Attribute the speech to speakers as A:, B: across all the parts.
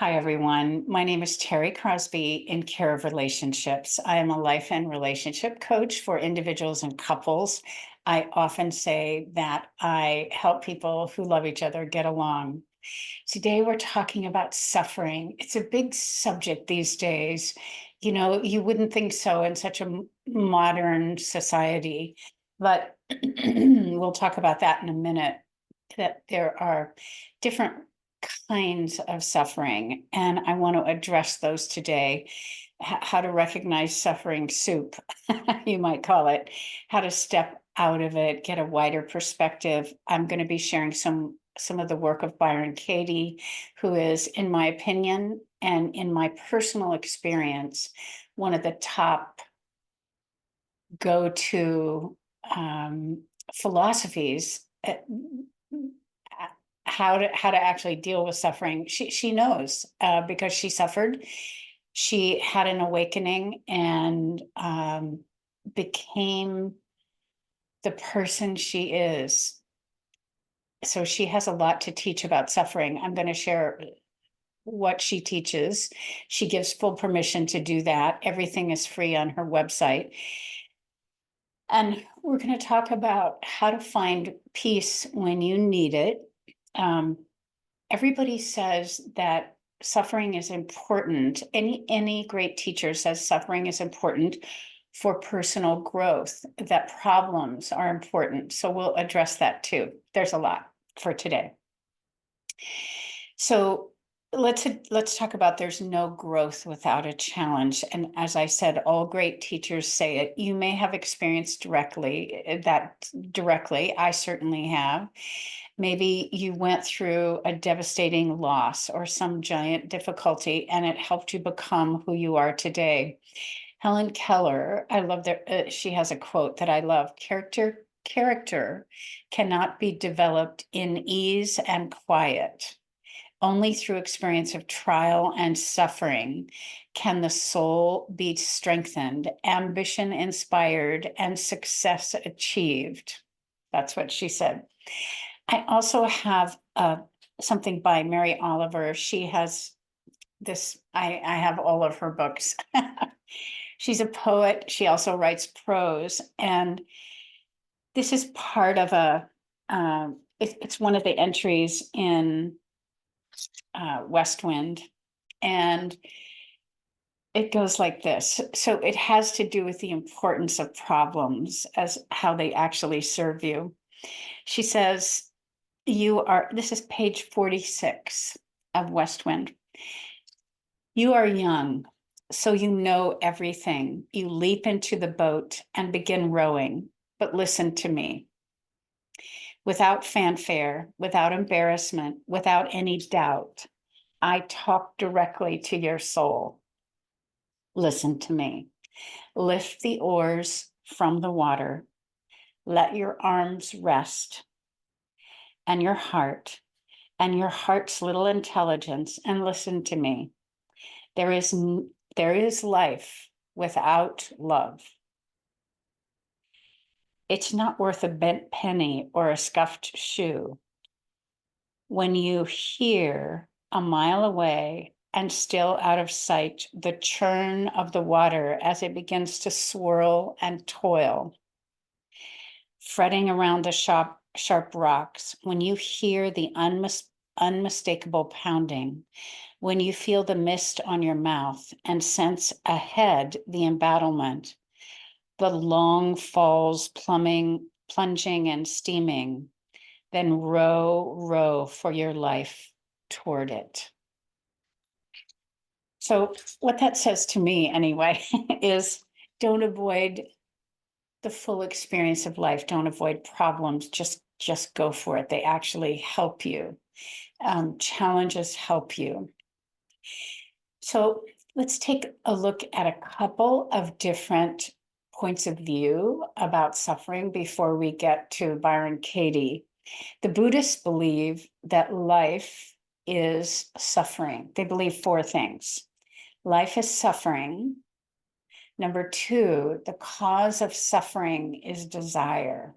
A: Hi, everyone. My name is Terry Crosby in Care of Relationships. I am a life and relationship coach for individuals and couples. I often say that I help people who love each other get along. Today, we're talking about suffering. It's a big subject these days. You know, you wouldn't think so in such a modern society, but we'll talk about that in a minute. That there are different kinds of suffering, and I want to address those today. How to recognize suffering soup, you might call it, how to step out of it, get a wider perspective. I'm going to be sharing some of the work of Byron Katie, who is, in my opinion, and in my personal experience, one of the top go-to philosophies how to actually deal with suffering. She knows because she suffered. She had an awakening and became the person she is. So she has a lot to teach about suffering. I'm going to share what she teaches. She gives full permission to do that. Everything is free on her website. And we're going to talk about how to find peace when you need it. Everybody says that suffering is important. Any great teacher says suffering is important for personal growth, that problems are important. So we'll address that too. There's a lot for today. So let's talk about there's no growth without a challenge. And as I said, all great teachers say it. You may have experienced that directly. I certainly have. Maybe you went through a devastating loss or some giant difficulty, and it helped you become who you are today. Helen Keller, I love that she has a quote that I love. Character cannot be developed in ease and quiet. Only through experience of trial and suffering can the soul be strengthened, ambition inspired, and success achieved. That's what she said. I also have something by Mary Oliver. She has this, I have all of her books. She's a poet. She also writes prose. And this is part of it's one of the entries in West Wind. And it goes like this. So it has to do with the importance of problems as how they actually serve you. She says, this is page 46 of West Wind. You are young, so you know everything. You leap into the boat and begin rowing, but listen to me. Without fanfare, without embarrassment, without any doubt, I talk directly to your soul. Listen to me. Lift the oars from the water. Let your arms rest and your heart's little intelligence, and listen to me. There is life without love. It's not worth a bent penny or a scuffed shoe. When you hear a mile away and still out of sight the churn of the water as it begins to swirl and toil, fretting around the sharp rocks, when you hear the unmistakable pounding, when you feel the mist on your mouth and sense ahead the embattlement, the long falls plunging and steaming, then row for your life toward it. So what that says to me anyway is don't avoid the full experience of life. Don't avoid problems. Just go for it. They actually help you. Challenges help you. So let's take a look at a couple of different points of view about suffering before we get to Byron Katie. The Buddhists believe that life is suffering. They believe four things. Life is suffering. Number two, the cause of suffering is desire.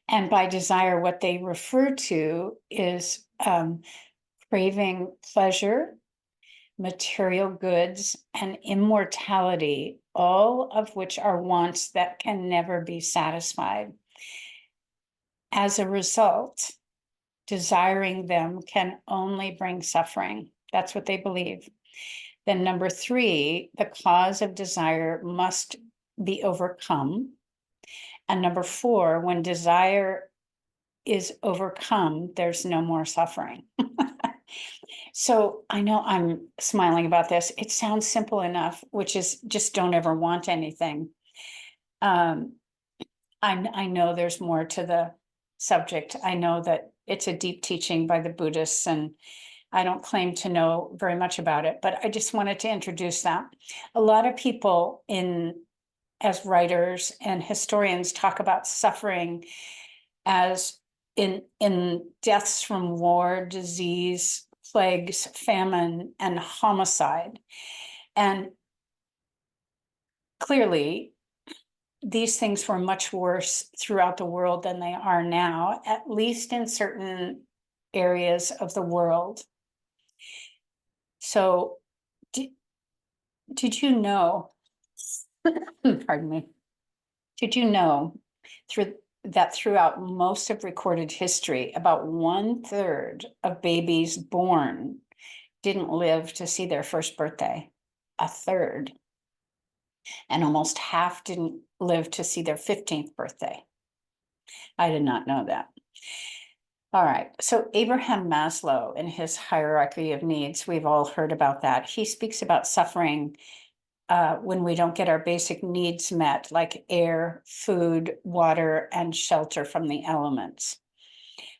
A: And by desire, what they refer to is craving pleasure, material goods, and immortality, all of which are wants that can never be satisfied. As a result, desiring them can only bring suffering. That's what they believe. Then number 3, the cause of desire must be overcome. And number 4, when desire is overcome, there's no more suffering. So I know I'm smiling about this. It sounds simple enough, which is just don't ever want anything. I know there's more to the subject. I know that it's a deep teaching by the Buddhists, and I don't claim to know very much about it, but I just wanted to introduce that. A lot of people as writers and historians talk about suffering as in deaths from war, disease, plagues, famine, and homicide. And clearly, these things were much worse throughout the world than they are now, at least in certain areas of the world. So did you know, pardon me, did you know that throughout most of recorded history, about 1/3 of babies born didn't live to see their first birthday? 1/3. And almost half didn't live to see their 15th birthday. I did not know that. All right, so Abraham Maslow, in his hierarchy of needs, we've all heard about that. He speaks about suffering when we don't get our basic needs met, like air, food, water, and shelter from the elements.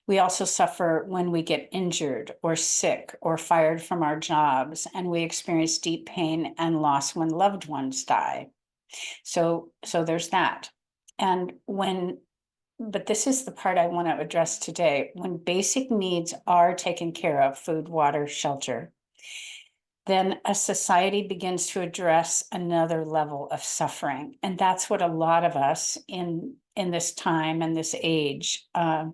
A: We also suffer when we get injured or sick or fired from our jobs, and we experience deep pain and loss when loved ones die. So there's that. And but this is the part I want to address today. When basic needs are taken care of, food, water, shelter, then a society begins to address another level of suffering. And that's what a lot of us in this time and this age are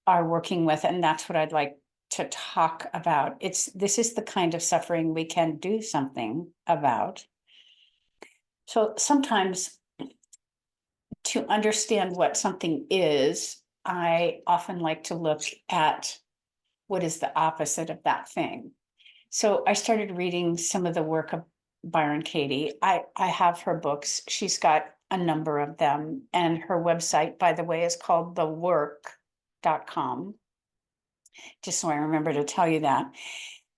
A: working with. And that's what I'd like to talk about. This is the kind of suffering we can do something about. So sometimes, to understand what something is, I often like to look at what is the opposite of that thing. So I started reading some of the work of Byron Katie. I have her books. She's got a number of them. And her website, by the way, is called thework.com. Just so I remember to tell you that.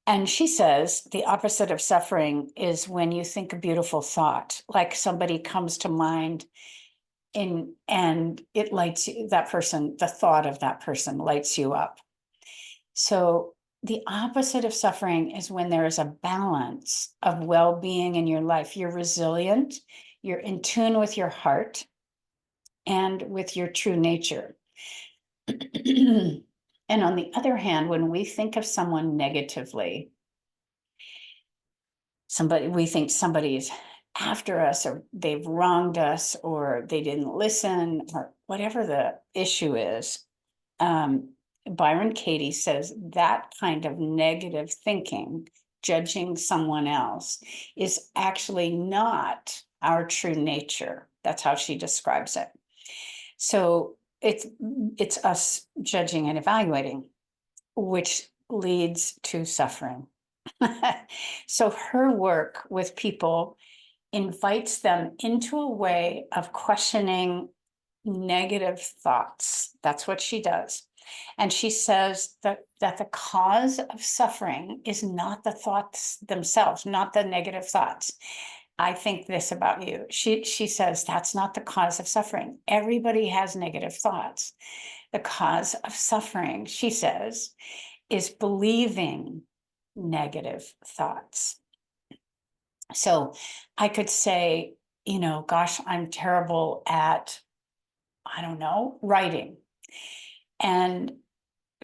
A: And she says the opposite of suffering is when you think a beautiful thought, like somebody comes to mind and it lights you, that person, the thought of that person lights you up. So the opposite of suffering is when there is a balance of well-being in your life. You're resilient, you're in tune with your heart and with your true nature. And on the other hand, when we think of someone negatively, we think somebody's after us, or they've wronged us, or they didn't listen, or whatever the issue is. Byron Katie says that kind of negative thinking, judging someone else, is actually not our true nature. That's how she describes it. So it's us judging and evaluating, which leads to suffering. So her work with people invites them into a way of questioning negative thoughts. That's what she does. And she says that the cause of suffering is not the thoughts themselves, not the negative thoughts. I think this about you. She says that's not the cause of suffering. Everybody has negative thoughts. The cause of suffering, she says, is believing negative thoughts. So I could say, gosh, I'm terrible at, I don't know, writing. And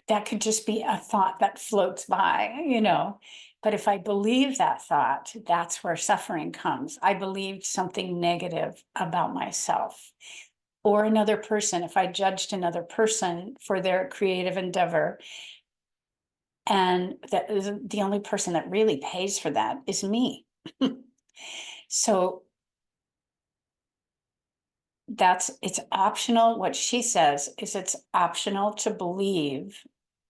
A: that could just be a thought that floats by. But if I believe that thought, that's where suffering comes. I believed something negative about myself or another person. If I judged another person for their creative endeavor, And that is the only person that really pays for that is me. So it's optional. What she says is it's optional to believe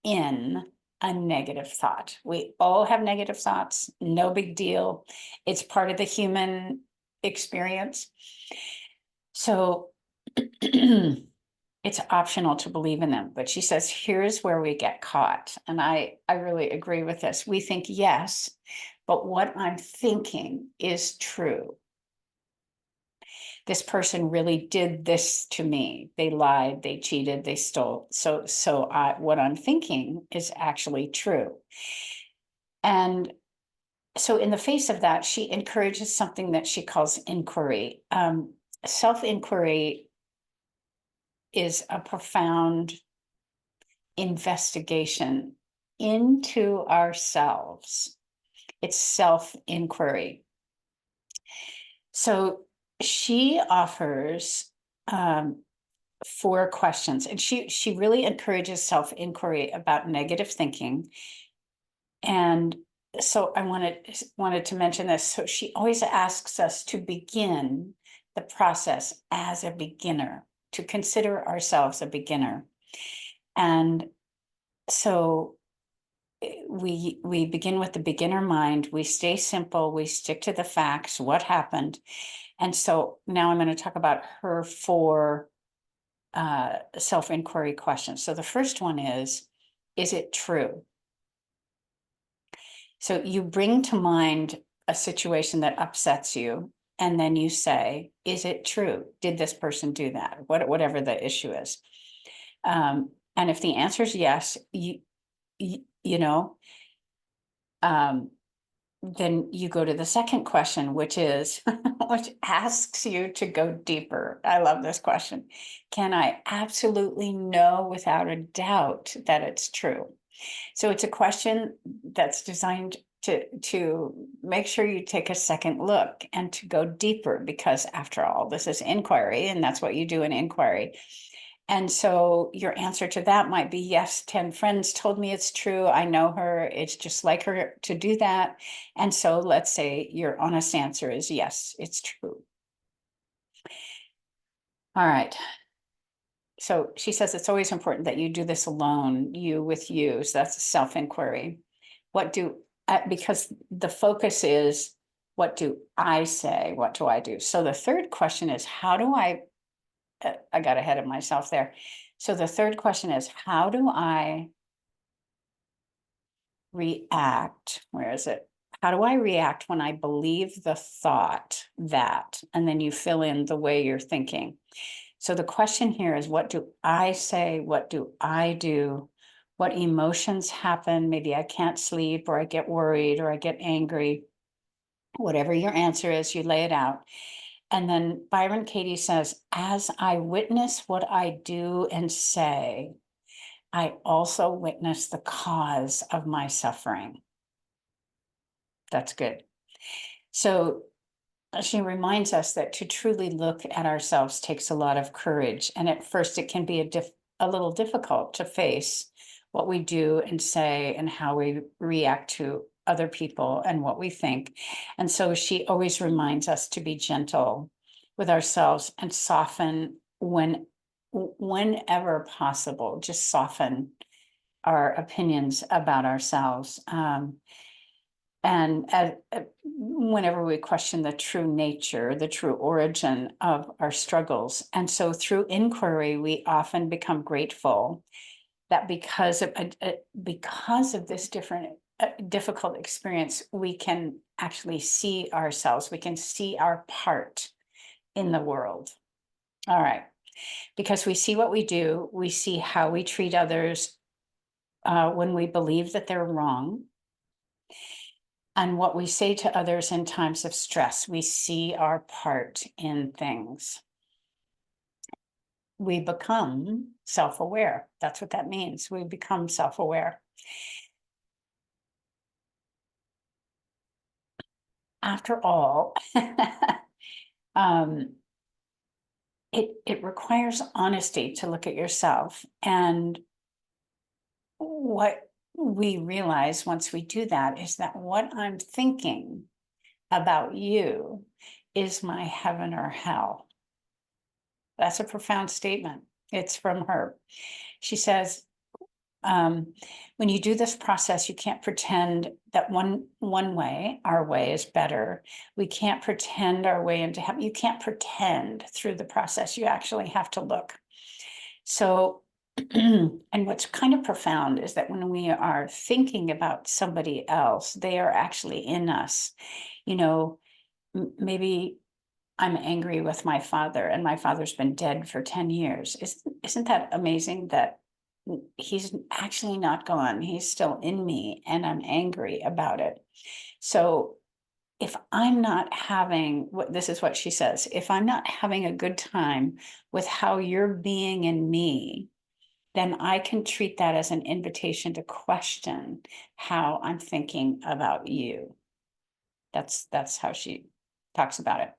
A: in a negative thought. We all have negative thoughts, no big deal. It's part of the human experience. So it's optional to believe in them. But she says, here's where we get caught. And I really agree with this. We think, yes, but what I'm thinking is true. This person really did this to me. They lied, they cheated, they stole. So what I'm thinking is actually true. And so in the face of that, she encourages something that she calls inquiry. Self-inquiry is a profound investigation into ourselves. It's self-inquiry. So she offers 4 questions, and she really encourages self-inquiry about negative thinking. And so I wanted to mention this. So she always asks us to begin the process as a beginner, to consider ourselves a beginner. And so we begin with the beginner mind, we stay simple, we stick to the facts, what happened. And so now I'm going to talk about her 4 self-inquiry questions. So the first one is it true? So you bring to mind a situation that upsets you, and then you say, is it true? Did this person do that? Whatever the issue is. And if the answer is yes, you know, then you go to the second question, which is, which asks you to go deeper. I love this question. Can I absolutely know without a doubt that it's true? So it's a question that's designed to make sure you take a second look and to go deeper, because after all, this is inquiry, and that's what you do in inquiry. And so your answer to that might be, yes, 10 friends told me it's true. I know her. It's just like her to do that. And so let's say your honest answer is, yes, it's true. All right. So she says it's always important that you do this alone, you with you. So that's self-inquiry. Because the focus is, what do I say? What do I do? So the third question is, how do I got ahead of myself there. So the third question is, how do I react? Where is it? How do I react when I believe the thought that, and then you fill in the way you're thinking. So the question here is, what do I say? What do I do? What emotions happen? Maybe I can't sleep, or I get worried, or I get angry. Whatever your answer is, you lay it out. And then Byron Katie says, as I witness what I do and say, I also witness the cause of my suffering. That's good. So she reminds us that to truly look at ourselves takes a lot of courage. And at first it can be a little difficult to face what we do and say and how we react to other people and what we think. And so she always reminds us to be gentle with ourselves and soften whenever possible, just soften our opinions about ourselves. And whenever we question the true nature, the true origin of our struggles. And so through inquiry, we often become grateful that because of this difficult experience, we can actually see ourselves, we can see our part in the world. All right. Because we see what we do, we see how we treat others when we believe that they're wrong, and what we say to others in times of stress. We see our part in things. We become self-aware. That's what that means. We become self-aware. After all, it requires honesty to look at yourself and what we realize once we do that is that what I'm thinking about you is my heaven or hell. That's a profound statement. It's from her. She says, when you do this process, you can't pretend that one way, our way, is better. We can't pretend our way into heaven. You can't pretend through the process. You actually have to look. So, and what's kind of profound is that when we are thinking about somebody else, they are actually in us. You know, maybe I'm angry with my father, and my father's been dead for 10 years. Isn't that amazing that he's actually not gone? He's still in me, and I'm angry about it. So if I'm not having, this is what she says, if I'm not having a good time with how you're being in me, then I can treat that as an invitation to question how I'm thinking about you. That's how she talks about it.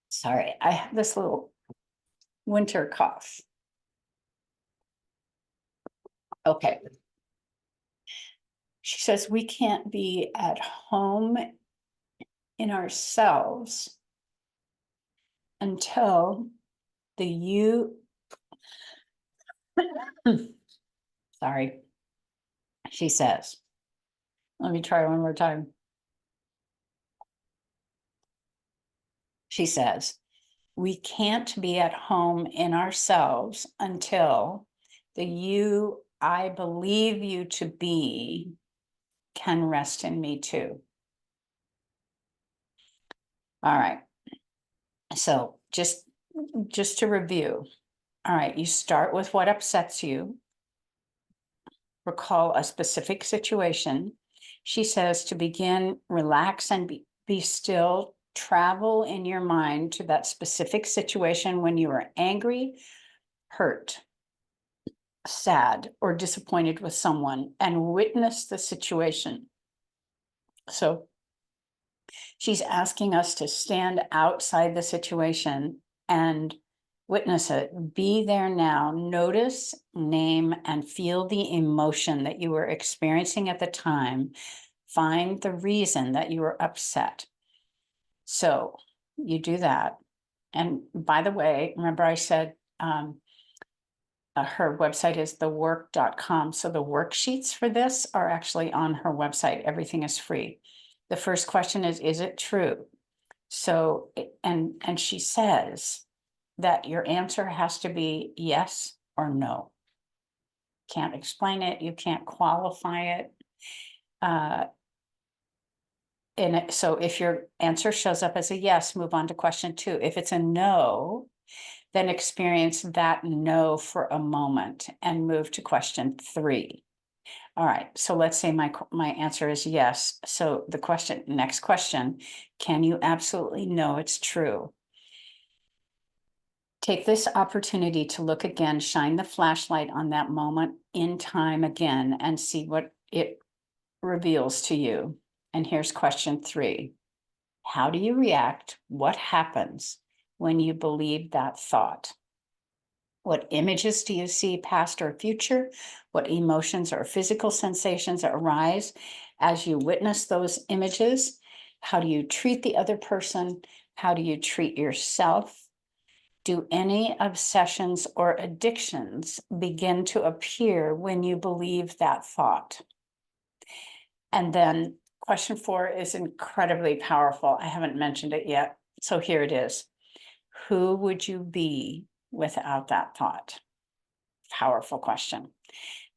A: Sorry, I have this little winter cough. Okay. She says we can't be at home in ourselves until the you, sorry, she says, let me try one more time. She says, we can't be at home in ourselves until the you I believe you to be can rest in me too. All right. So just to review. All right, you start with what upsets you. Recall a specific situation. She says to begin, relax and be still. Travel in your mind to that specific situation when you are angry, hurt, sad, or disappointed with someone, and witness the situation. So she's asking us to stand outside the situation and witness it. Be there now. Notice, name, and feel the emotion that you were experiencing at the time. Find the reason that you were upset. So you do that. And by the way, remember I said her website is thework.com. So the worksheets for this are actually on her website. Everything is free. The first question is it true? So, and she says that your answer has to be yes or no. Can't explain it. You can't qualify it. So if your answer shows up as a yes, move on to question 2. If it's a no, then experience that no for a moment and move to question 3. All right, so let's say my answer is yes. So the next question, can you absolutely know it's true? Take this opportunity to look again, shine the flashlight on that moment in time again and see what it reveals to you. And here's question 3. How do you react? What happens when you believe that thought? What images do you see, past or future? What emotions or physical sensations arise as you witness those images? How do you treat the other person? How do you treat yourself? Do any obsessions or addictions begin to appear when you believe that thought? And then question 4 is incredibly powerful. I haven't mentioned it yet. So here it is. Who would you be without that thought? Powerful question.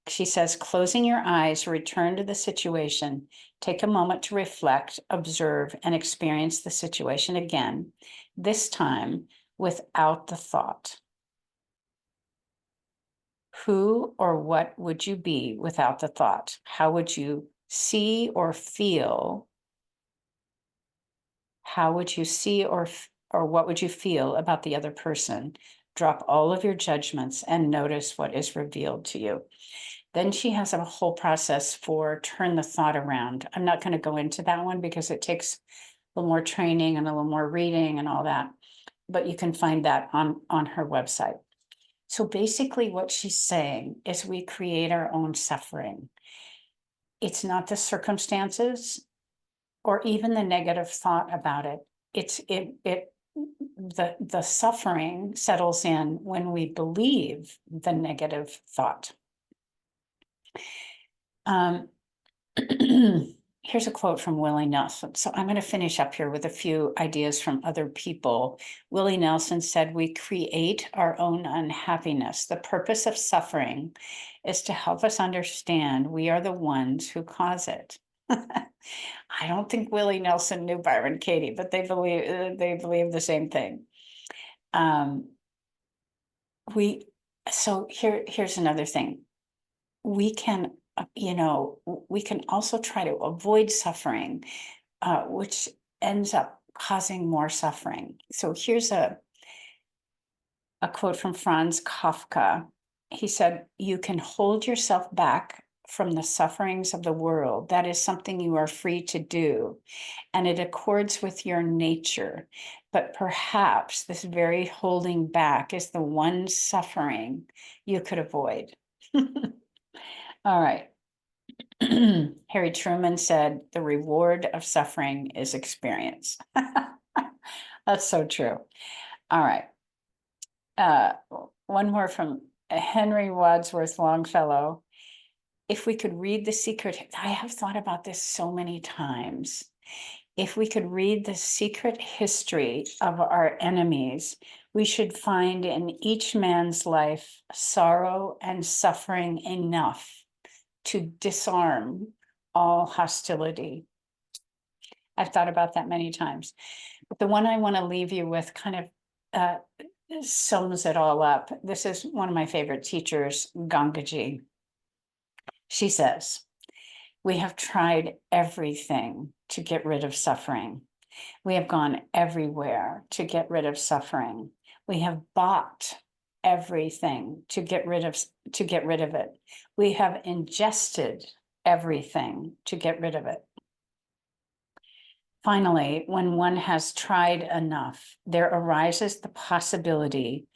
A: She says, closing your eyes, return to the situation, take a moment to reflect, observe, and experience the situation again, this time without the thought. Who or what would you be without the thought? How would you see or feel? How would you see or what would you feel about the other person? Drop all of your judgments and notice what is revealed to you. Then she has a whole process for turn the thought around. I'm not going to go into that one because it takes a little more training and a little more reading and all that, but you can find that on her website. So basically what she's saying is we create our own suffering. It's not the circumstances or even the negative thought about it. The suffering settles in when we believe the negative thought. Here's a quote from Willie Nelson. So I'm going to finish up here with a few ideas from other people. Willie Nelson said, "We create our own unhappiness. The purpose of suffering is to help us understand we are the ones who cause it." I don't think Willie Nelson knew Byron Katie, but they believe the same thing. Here's another thing. We can also try to avoid suffering, which ends up causing more suffering. So here's a quote from Franz Kafka. He said, "You can hold yourself back from the sufferings of the world. That is something you are free to do, and it accords with your nature. But perhaps this very holding back is the one suffering you could avoid." All right. Harry Truman said, "The reward of suffering is experience." That's so true. All right. One more from Henry Wadsworth Longfellow. If we could read the secret, I have thought about this so many times. If we could read the secret history of our enemies, we should find in each man's life sorrow and suffering enough to disarm all hostility. I've thought about that many times. But the one I want to leave you with kind of sums it all up. This is one of my favorite teachers, Gangaji. She says, "We have tried everything to get rid of suffering. We have gone everywhere to get rid of suffering. We have bought everything to get rid of it. We have ingested everything to get rid of it. Finally, when one has tried enough, there arises the possibility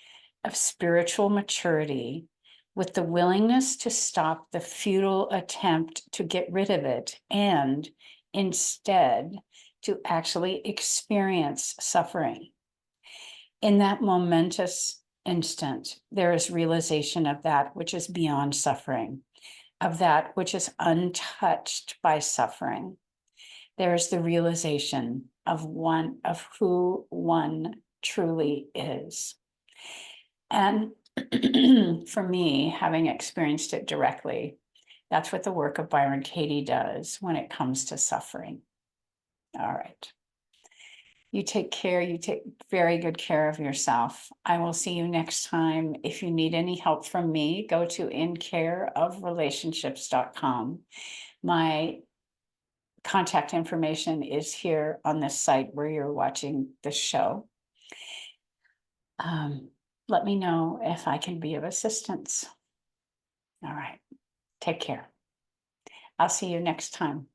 A: of spiritual maturity with the willingness to stop the futile attempt to get rid of it and instead to actually experience suffering. In that momentous instant, there is realization of that which is beyond suffering, of that which is untouched by suffering. There is the realization of who one truly is." And for me, having experienced it directly, that's what the work of Byron Katie does when it comes to suffering. All right. You take care. You take very good care of yourself. I will see you next time. If you need any help from me, go to incareofrelationships.com. My contact information is here on this site where you're watching the show. Let me know if I can be of assistance. All right. Take care. I'll see you next time.